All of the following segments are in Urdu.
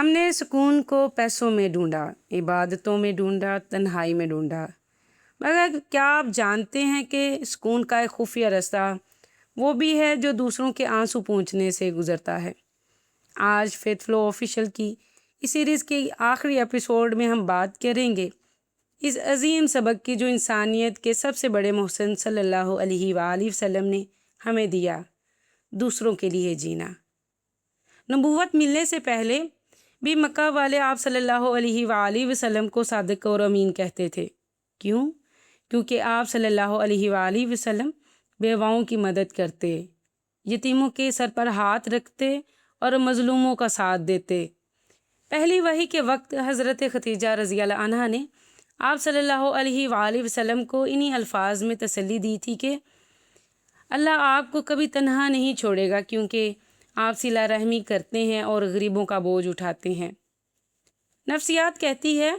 ہم نے سکون کو پیسوں میں ڈھونڈا، عبادتوں میں ڈھونڈا، تنہائی میں ڈھونڈا، مگر کیا آپ جانتے ہیں کہ سکون کا ایک خفیہ راستہ وہ بھی ہے جو دوسروں کے آنسو پونچھنے سے گزرتا ہے۔ آج فیتھ فلو آفیشیل کی اس سیریز کے آخری ایپیسوڈ میں ہم بات کریں گے اس عظیم سبق کی جو انسانیت کے سب سے بڑے محسن صلی اللہ علیہ وآلہ وسلم نے ہمیں دیا، دوسروں کے لیے جینا۔ نبوت ملنے سے پہلے بھی مکہ والے آپ صلی اللہ علیہ وآلہ وسلم کو صادق اور امین کہتے تھے۔ کیوں؟ کیونکہ آپ صلی اللہ علیہ وآلہ وسلم بیواؤں کی مدد کرتے، یتیموں کے سر پر ہاتھ رکھتے اور مظلوموں کا ساتھ دیتے۔ پہلی وحی کے وقت حضرت خدیجہ رضی اللہ عنہا نے آپ صلی اللہ علیہ وآلہ وسلم کو انہی الفاظ میں تسلی دی تھی کہ اللہ آپ کو کبھی تنہا نہیں چھوڑے گا، کیونکہ آپ صلہ رحمی کرتے ہیں اور غریبوں کا بوجھ اٹھاتے ہیں۔ نفسیات کہتی ہے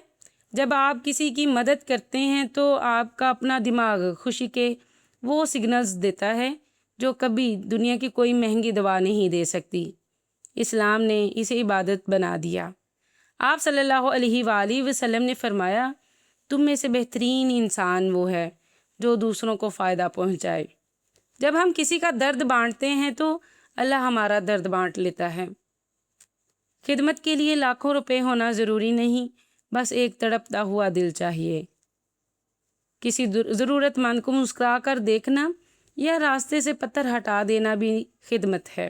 جب آپ کسی کی مدد کرتے ہیں تو آپ کا اپنا دماغ خوشی کے وہ سگنلز دیتا ہے جو کبھی دنیا کی کوئی مہنگی دوا نہیں دے سکتی۔ اسلام نے اسے عبادت بنا دیا۔ آپ صلی اللہ علیہ وآلہ وسلم نے فرمایا، تم میں سے بہترین انسان وہ ہے جو دوسروں کو فائدہ پہنچائے۔ جب ہم کسی کا درد بانٹتے ہیں تو اللہ ہمارا درد بانٹ لیتا ہے۔ خدمت کے لیے لاکھوں روپے ہونا ضروری نہیں، بس ایک تڑپتا ہوا دل چاہیے۔ کسی ضرورت مند کو مسکرا کر دیکھنا یا راستے سے پتھر ہٹا دینا بھی خدمت ہے۔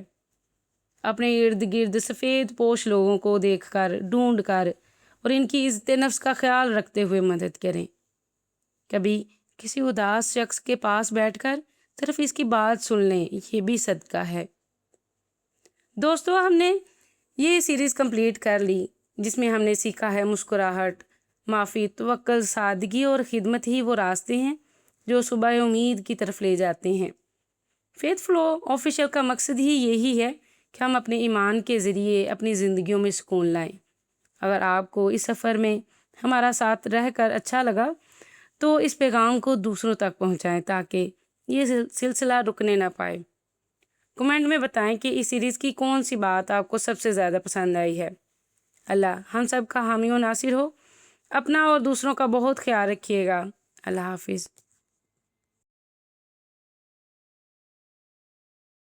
اپنے ارد گرد سفید پوش لوگوں کو دیکھ کر، ڈھونڈ کر اور ان کی عزت نفس کا خیال رکھتے ہوئے مدد کریں۔ کبھی کسی اداس شخص کے پاس بیٹھ کر صرف اس کی بات سن لیں، یہ بھی صدقہ ہے۔ دوستو، ہم نے یہ سیریز کمپلیٹ کر لی جس میں ہم نے سیکھا ہے مسکراہٹ، معافی، توکل، سادگی اور خدمت ہی وہ راستے ہیں جو صبح امید کی طرف لے جاتے ہیں۔ فیتھ فلو آفیشیل کا مقصد ہی یہی ہے کہ ہم اپنے ایمان کے ذریعے اپنی زندگیوں میں سکون لائیں۔ اگر آپ کو اس سفر میں ہمارا ساتھ رہ کر اچھا لگا تو اس پیغام کو دوسروں تک پہنچائیں تاکہ یہ سلسلہ رکنے نہ پائے۔ کمنٹ میں بتائیں کہ اس سیریز کی کون سی بات آپ کو سب سے زیادہ پسند آئی ہے۔ اللہ ہم سب کا حامی و ناصر ہو۔ اپنا اور دوسروں کا بہت خیال رکھیے گا۔ اللہ حافظ۔